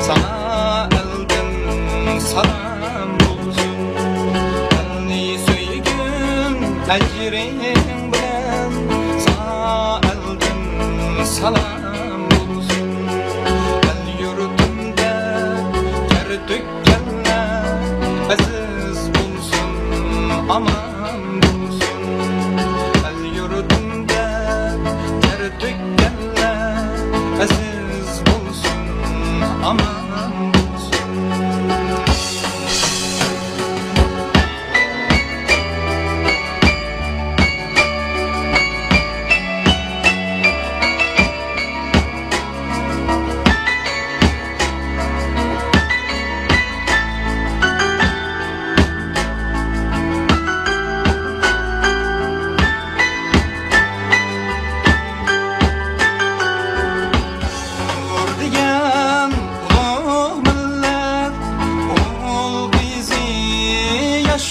Sana elden salam bulsun. Elni söygün ecrin bilen sana elden salam bulsun. El yurtumda ter dökkenler aziz bulsun, aman bulsun. El yurtumda ter dökkenler aziz bulsun, aman.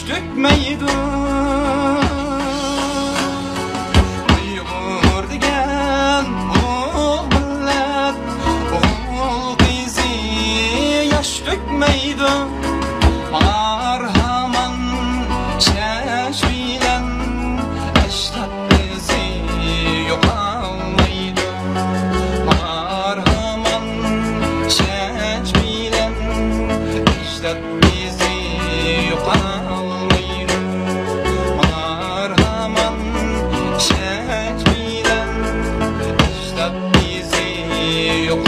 Dökmeydi uygur digen o millet, oğul kızı yaş dökmeydi. Marhaman çeşmilen eşref bizi yokalmaydı. Marhaman çeşmilen eşref bizi yokalmaydı. Yok